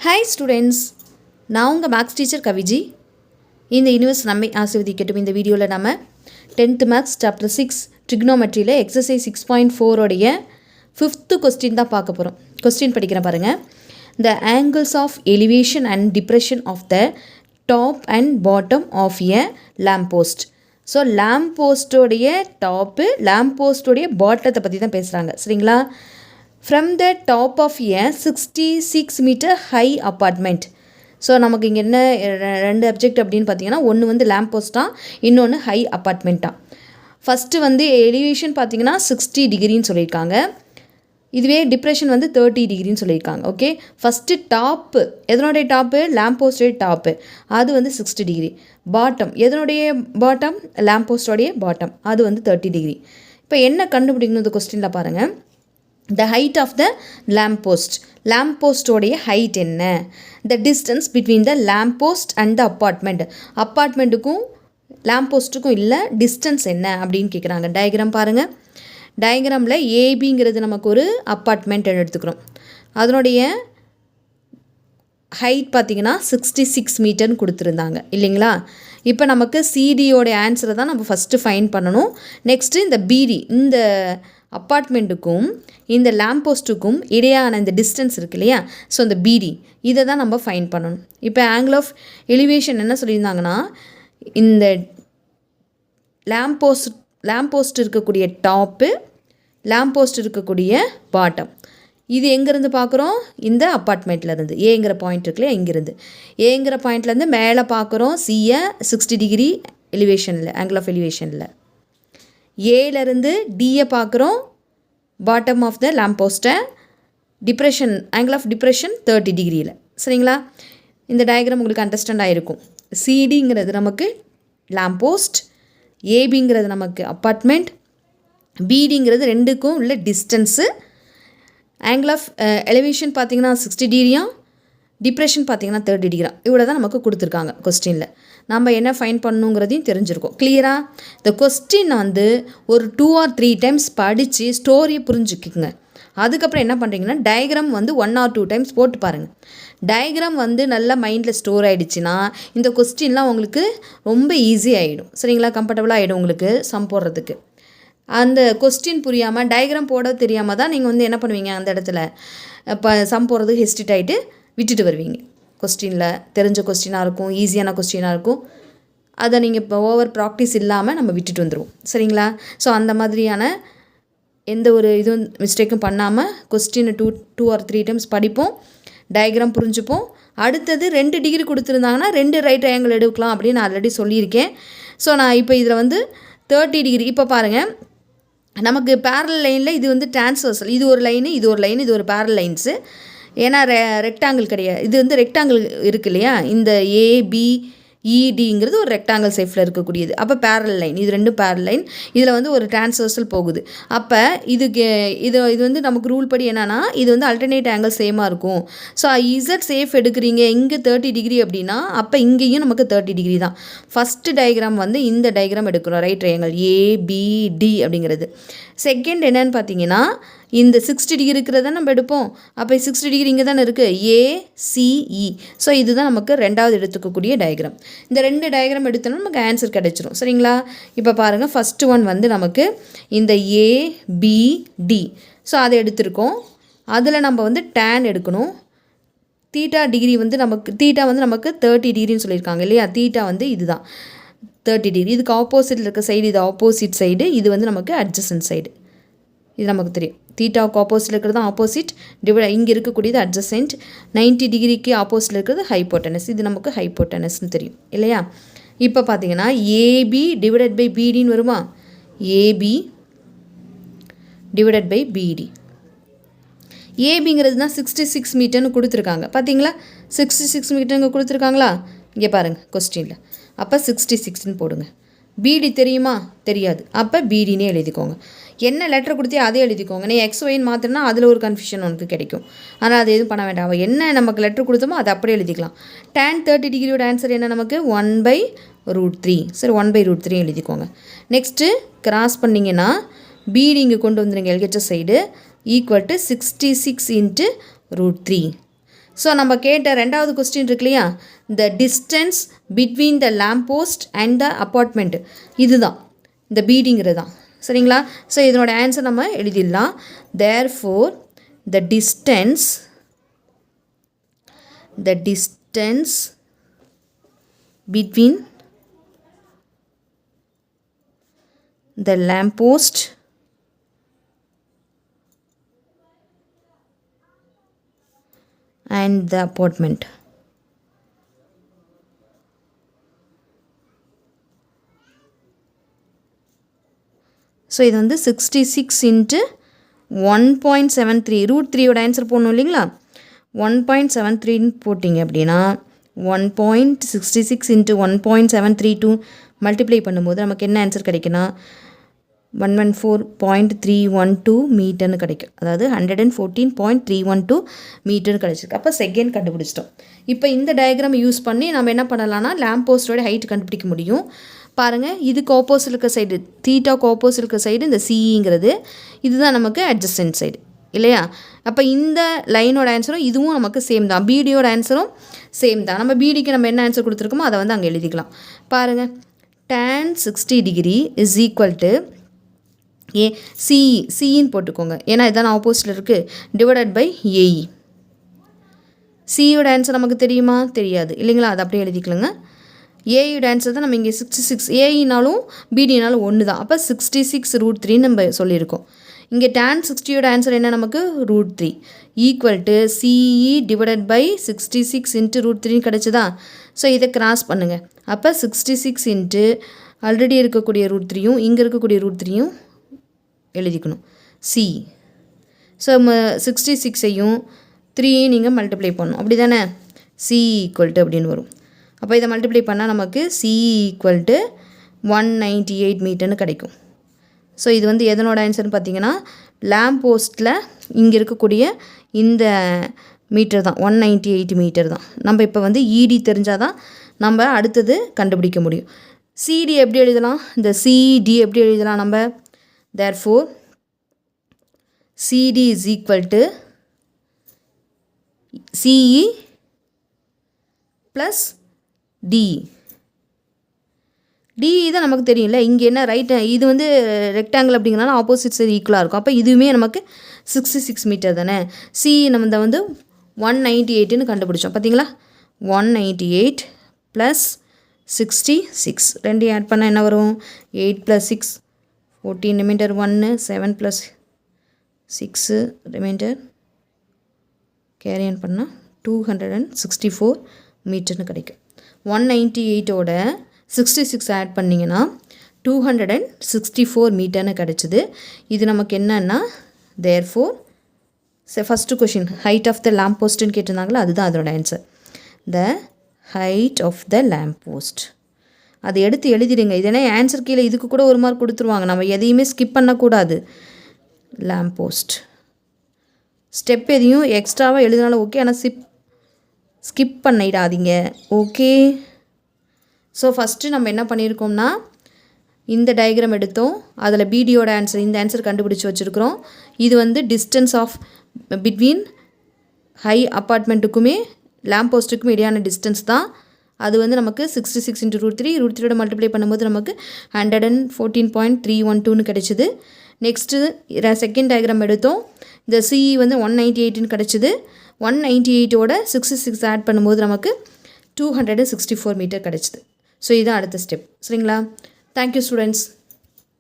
Hi students, நான் உங்கள் maths teacher கவிஜி. இந்த யூனிவர்ஸ் நம்மை ஆசீர்வதிக்கட்டும். இந்த வீடியோவில் நம்ம 10th மேக்ஸ் சாப்டர் 6 ட்ரிக்னோமெட்ரியில் எக்ஸசைஸ் 6.4 5th கொஸ்டின் தான் பார்க்க போகிறோம். கொஸ்டின் படிக்கிறேன் பாருங்கள். The angles of elevation and depression of the top and bottom of a lamp post. So lamp போஸ்டோடைய டாப்பு, லேம்ப் போஸ்டோடைய பாட்டத்தை பற்றி தான் பேசுகிறாங்க, சரிங்களா? From the top of a 66 meter high apartment. So நமக்கு இங்கே என்ன ரெண்டு அப்ஜெக்ட் அப்படின்னு பார்த்தீங்கன்னா, ஒன்று வந்து லேம்ப் போஸ்ட்டாக, இன்னொன்று ஹை அப்பார்ட்மெண்ட்டாக. ஃபஸ்ட்டு வந்து எலிவேஷன் பார்த்தீங்கன்னா 60 டிகிரின்னு சொல்லியிருக்காங்க. இதுவே டிப்ரெஷன் வந்து 30 டிகிரின்னு சொல்லியிருக்காங்க. ஓகே, ஃபஸ்ட்டு டாப்பு, எதனுடைய டாப்பு? லேம்ப் போஸ்டோடைய டாப்பு, அது வந்து 60 டிகிரி. பாட்டம், எதனுடைய பாட்டம்? லேம்ப் போஸ்டோடைய பாட்டம், அது வந்து 30 டிகிரி. இப்போ என்ன கண்டுபிடிக்கணும் இந்த கொஸ்டினில் பாருங்கள். The height of the lamp post. lamp post உடைய height என்ன? The distance between the lamp post and the apartment. அப்பார்ட்மெண்ட்டுக்கும் lamp postக்கும் இல்லை டிஸ்டன்ஸ் என்ன அப்படின்னு கேட்குறாங்க. டயக்ராம் பாருங்கள். டயக்ராமில் ஏபிங்கிறது நமக்கு ஒரு அப்பார்ட்மெண்ட் எடுத்துக்கிறோம். அதனுடைய ஹைட் பார்த்திங்கன்னா 66 மீட்டர்னு கொடுத்துருந்தாங்க இல்லைங்களா? இப்போ நமக்கு சிடியோடைய ஆன்சரை தான் நம்ம ஃபஸ்ட்டு ஃபைண்ட் பண்ணணும். நெக்ஸ்ட்டு இந்த பிடி, இந்த அப்பார்ட்மெண்ட்டுக்கும் இந்த லேம்ப் போஸ்ட்டுக்கும் இடையான இந்த டிஸ்டன்ஸ் இருக்கு இல்லையா? ஸோ இந்த பிடி, இதை தான் நம்ம ஃபைண்ட் பண்ணணும். இப்போ ஆங்கிள் ஆஃப் எலிவேஷன் என்ன சொல்லியிருந்தாங்கன்னா, இந்த லேம்ப் போஸ்ட் இருக்கக்கூடிய டாப்பு, லேம்ப் போஸ்ட் இருக்கக்கூடிய பாட்டம், இது எங்கேருந்து பார்க்குறோம்? இந்த அப்பார்ட்மெண்ட்லேருந்து, ஏங்கிற பாயிண்ட் இருக்குல்லையா, இங்கேருந்து ஏங்கிற பாயிண்ட்லேருந்து மேலே பார்க்குறோம் சியை 60 டிகிரி எலிவேஷனில், ஆங்கிள் ஆஃப் எலிவேஷனில். ஏலேருந்து டியை பார்க்குறோம் பாட்டம் ஆஃப் த லேம்ப் போஸ்ட்டை, டிப்ரெஷன், ஆங்கிள் ஆஃப் டிப்ரெஷன் 30 டிகிரியில், சரிங்களா? இந்த டயக்ராம் உங்களுக்கு அண்டர்ஸ்டாண்ட் ஆகிருக்கும். சிடிங்கிறது நமக்கு லேம்ப் போஸ்ட், ஏபிங்கிறது நமக்கு அப்பார்ட்மெண்ட், பிடிங்கிறது ரெண்டுக்கும் உள்ள டிஸ்டன்ஸு. ஆங்கிள் ஆஃப் எலிவேஷன் பார்த்திங்கன்னா 60 டிகிரியா, டிப்ரெஷன் பார்த்திங்கன்னா 30 டிகிரியா. இவ்வளோ தான் நமக்கு கொடுத்துருக்காங்க கொஸ்டினில். நம்ம என்ன ஃபைன் பண்ணணுங்கிறதையும் தெரிஞ்சிருக்கோம். கிளியராக இந்த கொஸ்டின் வந்து ஒரு 2 or 3 டைம்ஸ் படித்து ஸ்டோரியை புரிஞ்சுக்குங்க. அதுக்கப்புறம் என்ன பண்ணுறீங்கன்னா, டயக்ராம் வந்து 1 or 2 டைம்ஸ் போட்டு பாருங்கள். டயக்ராம் வந்து நல்லா மைண்டில் ஸ்டோர் ஆகிடுச்சின்னா இந்த கொஸ்டின்லாம் உங்களுக்கு ரொம்ப ஈஸி ஆகிடும், சரிங்களா? கம்ஃபர்டபுளாக ஆகிடும் உங்களுக்கு சம் போடுறதுக்கு. அந்த கொஸ்டின் புரியாமல், டயக்ராம் போட தெரியாமல் தான் நீங்கள் வந்து என்ன பண்ணுவீங்க, அந்த இடத்துல இப்போ சம் போடுறதுக்கு ஹெஸ்டிட் ஆகிட்டு விட்டுட்டு வருவீங்க. கொஸ்டினில் தெரிஞ்ச கொஸ்டினாக இருக்கும், ஈஸியான கொஸ்டினாக இருக்கும், அதை நீங்கள் இப்போ ஓவர் ப்ராக்டிஸ் இல்லாமல் நம்ம விட்டுட்டு வந்துடுவோம், சரிங்களா? ஸோ அந்த மாதிரியான எந்த ஒரு இதுவும் மிஸ்டேக்கும் பண்ணாமல் கொஸ்டினை 2 or 3 டைம்ஸ் படிப்போம், டயக்ராம் புரிஞ்சுப்போம். அடுத்தது 2 டிகிரி கொடுத்துருந்தாங்கன்னா 2 ரைட் ட்ரையாங்கிள் எடுக்கலாம் அப்படின்னு நான் ஆல்ரெடி சொல்லியிருக்கேன். ஸோ நான் இப்போ இதில் வந்து 30 டிகிரி, இப்போ பாருங்கள், நமக்கு பேரல் லைனில் இது வந்து டிரான்ஸ்வர்சல், இது ஒரு லைனு, இது ஒரு லைனு, இது ஒரு பேரல் லைன்ஸு. ஏன்னா ரெக்டாங்கிள் கிடையாது, இது வந்து ரெக்டாங்கிள் இருக்கு இல்லையா? இந்த ஏபிஇடிங்கிறது ஒரு ரெக்டாங்கிள் ஷேப்பில் இருக்கக்கூடியது. அப்போ பேரல் லைன், இது ரெண்டும் பேரல் லைன், இதில் வந்து ஒரு டிரான்ஸ்வர்சல் போகுது. அப்போ இது வந்து நமக்கு ரூல் படி என்னென்னா, இது வந்து அல்டர்னேட் ஆங்கிள் சேமாக இருக்கும். ஸோ இசட் சேஃப் எடுக்கிறீங்க இங்கே 30 டிகிரி அப்படின்னா, அப்போ இங்கேயும் நமக்கு 30 டிகிரி தான். ஃபஸ்ட்டு டயக்ராம் வந்து இந்த டயக்ராம் எடுக்கணும், ரைட் ட்ரையாங்கிள் ஏபிடி அப்படிங்கிறது. செகண்ட் என்னன்னு பார்த்தீங்கன்னா, இந்த 60 டிகிரி இருக்கிறத நம்ம எடுப்போம். அப்போ 60 டிகிரி இங்கே தானே இருக்குது, ஏசிஇ. ஸோ இதுதான் நமக்கு ரெண்டாவது எடுத்துக்கக்கூடிய டயக்ராம். இந்த 2 டயக்ராம் எடுத்தோன்னா நமக்கு ஆன்சர் கிடைச்சிரும், சரிங்களா? இப்போ பாருங்கள், ஃபஸ்ட்டு ஒன் வந்து நமக்கு இந்த ஏபிடி. ஸோ அதை எடுத்திருக்கோம். அதில் நம்ம வந்து டேன் எடுக்கணும். தீட்டா டிகிரி வந்து நமக்கு, தீட்டா வந்து நமக்கு 30 டிகிரின்னு சொல்லியிருக்காங்க இல்லையா? தீட்டா வந்து இதுதான் 30 டிகிரி. இதுக்கு ஆப்போசிட்டில் இருக்க சைடு இது ஆப்போசிட் சைடு, இது வந்து நமக்கு அட்ஜசன்ட் சைடு. இது நமக்கு தெரியும். தீட்டாவுக்கு ஆப்போசிட்டில் இருக்கிறது ஆப்போசிட், இங்கே இருக்கக்கூடியது அட்ஜசன்ட். 90 டிகிரிக்கு ஆப்போசிட்டில் இருக்கிறது ஹைப்போட்டனஸ், இது நமக்கு ஹைப்போட்டனஸ்னு தெரியும் இல்லையா? இப்போ பார்த்தீங்கன்னா ஏபி டிவைடட் பை பிடின்னு வருமா? ஏபி டிவைடட் பை பிடி. ஏபிங்கிறது தான் 66 மீட்டர்னு கொடுத்துருக்காங்க, பார்த்தீங்களா? 66 மீட்டருங்க கொடுத்துருக்காங்களா? இங்கே பாருங்கள் கொஸ்டினில். அப்போ 66ன்னு போடுங்க. பிடி தெரியுமா? தெரியாது. அப்போ பிடினே எழுதிக்கோங்க. என்ன லெட்டர் கொடுத்தே அதே எழுதிக்கோங்க. நீ எக்ஸ் ஒயின்னு மாற்றினா அதில் ஒரு கன்ஃபியூஷன் உனக்கு கிடைக்கும். ஆனால் அது எதுவும் பண்ண வேண்டாம். என்ன நமக்கு லெட்டர் கொடுத்தோமோ அதை அப்படியே எழுதிக்கலாம். tan 30 டிகிரியோட ஆன்சர் என்ன நமக்கு? 1/√3. சரி, 1/√3 எழுதிக்கோங்க. நெக்ஸ்ட்டு கிராஸ் பண்ணிங்கன்னா பிடி இங்கே கொண்டு வந்துடுங்க, LHS side, equal to 66 × √3. So நம்ம கேட்ட ரெண்டாவது கொஸ்டின் இருக்கு இல்லையா, the distance between the lamp post and the apartment, இதுதான் இந்த பீடிங்கிறது தான். சரிங்களா? ஸோ இதனோட ஆன்சர் நம்ம எழுதிடலாம். Therefore the distance between the lamp post and the apartment. So இது வந்து 66 into 1.73 √3யோட ஆன்சர் போடணும் இல்லைங்களா. 1.73 போட்டிங்க அப்படின்னா 1.66 into 1.732 மல்டிப்ளை பண்ணும்போது நமக்கு என்ன ஆன்சர் கிடைக்குன்னா 114.312 மீட்டர்னு கிடைக்கும். அதாவது 114.312 மீட்டர்னு கிடைச்சிருக்கு. அப்போ செகண்ட் கண்டுபிடிச்சிட்டோம். இப்போ இந்த டயக்ராம் யூஸ் பண்ணி நம்ம என்ன பண்ணலாம்னா லேம்ப் போஸ்டோட ஹைட் கண்டுபிடிக்க முடியும். பாருங்கள், இதுக்கு ஆப்போசிட் இருக்க சைடு, தீட்டாக்கு ஆப்போசிட் இருக்க சைடு இந்த சிங்கிறது, இதுதான் நமக்கு அட்ஜஸ்டன்ட் சைடு இல்லையா. அப்போ இந்த லைனோட ஆன்சரும் இதுவும் நமக்கு சேம் தான். பிடியோட ஆன்சரும் சேம் தான். நம்ம பிடிக்கு நம்ம என்ன ஆன்சர் கொடுத்துருக்கோமோ அதை வந்து அங்கே எழுதிக்கலாம். பாருங்கள், tan 60 degree is equal to சின்னு போட்டுக்கோங்க, ஏன்னா இதான் ஆப்போசிட்டில் இருக்குது, டிவைடட் பை ஏஇ. சியோட ஆன்சர் நமக்கு தெரியுமா? தெரியாது இல்லைங்களா. அதை அப்படியே எழுதிக்கலங்க. ஏயோட ஆன்சர் தான் நம்ம இங்கே 66, ஏஇனாலும் பிடினாலும் ஒன்று தான். அப்போ 66 √3 நம்ம சொல்லியிருக்கோம். இங்கே tan 60யோட ஆன்சர் என்ன நமக்கு? √3 equal to CE divided by 66 into √3 கிடச்சிதா. ஸோ இதை கிராஸ் பண்ணுங்கள். அப்போ 66 இன்ட்டு ஆல்ரெடி இருக்கக்கூடிய √3யும் இங்கே இருக்கக்கூடிய √3யும் எழுதிக்கணும் சி. ஸோ 66ஐயும் 3ஐயும் நீங்கள் மல்டிப்ளை பண்ணணும், அப்படி தானே. சி ஈக்குவல் டு அப்படின்னு வரும். அப்போ இதை மல்டிப்ளை பண்ணால் நமக்கு சி ஈக்குவல் டு 198 மீட்டர்னு கிடைக்கும். ஸோ இது வந்து எதனோட ஆன்சர்னு பார்த்தீங்கன்னா லேம்ப் போஸ்ட்டில் இங்கே இருக்கக்கூடிய இந்த மீட்டர் தான், 198 மீட்டர் தான். நம்ம இப்போ வந்து இடி தெரிஞ்சால் தான் நம்ம அடுத்தது கண்டுபிடிக்க முடியும். சிடி எப்படி எழுதலாம்? இந்த சிடி எப்படி எழுதலாம் நம்ம? Therefore CD is equal to CE plus D. D தான் நமக்கு தெரியும்ல. இங்கே என்ன ரைட், இது வந்து ரெக்டாங்கிள் அப்படிங்கிறனால ஆப்போசிட் சைடு ஈக்குவலாக இருக்கும். அப்போ இதுவுமே நமக்கு 66 மீட்டர் தானே. சி நம்ம வந்து 198ன்னு கண்டுபிடிச்சோம் பார்த்தீங்களா. 198 ப்ளஸ் 66 ரெண்டையும் ஆட் பண்ணால் என்ன வரும்? 8 + 6 14, ரிமைண்டர் 1, 7 + 6 ரிமைண்டர் கேரி ஆன் பண்ணால் 264 மீட்டர்னு கிடைக்கும். 198ஓட 66 ஆட் பண்ணிங்கன்னா 264 மீட்டர்னு கிடச்சிது. இது நமக்கு என்னன்னா therefore first question height of the lamp போஸ்ட்டுன்னு கேட்டிருந்தாங்களா, அதுதான் அதோட ஆன்சர். The height of the lamp post. அதை எடுத்து எழுதிடுங்க. இதனால் ஆன்சர் கீழே இதுக்கு கூட ஒரு மார்க் கொடுத்துருவாங்க. நம்ம எதையுமே ஸ்கிப் பண்ணக்கூடாது. லேம்ப் போஸ்ட் ஸ்டெப் எதையும் எக்ஸ்ட்ராவாக எழுதினாலும் ஓகே, ஆனால் ஸ்கிப் பண்ணிடாதீங்க. ஓகே. ஸோ ஃபஸ்ட்டு நம்ம என்ன பண்ணியிருக்கோம்னா இந்த டயக்ராம் எடுத்தோம், அதில் பிடியோட ஆன்சர், இந்த ஆன்சர் கண்டுபிடிச்சி வச்சுருக்கிறோம். இது வந்து டிஸ்டன்ஸ் ஆஃப் பிட்வீன் ஹை அப்பார்ட்மெண்ட்டுக்குமே லேம்ப் போஸ்ட்டுக்கும் இடையான டிஸ்டன்ஸ் தான். அது வந்து நமக்கு 66 × √3 மல்டிப்ளை பண்ணும்போது நமக்கு 114.312ன்னு கிடைச்சிது. நெக்ஸ்ட்டு செகண்ட் டயக்ராம் எடுத்தோம், இந்த சிஇ வந்து 198ன்னு கிடச்சிது. 198ஓட 66 ஆட் பண்ணும்போது நமக்கு 264 மீட்டர் கிடச்சிது. ஸோ இதுதான் அடுத்த ஸ்டெப். சரிங்களா? Thank you students.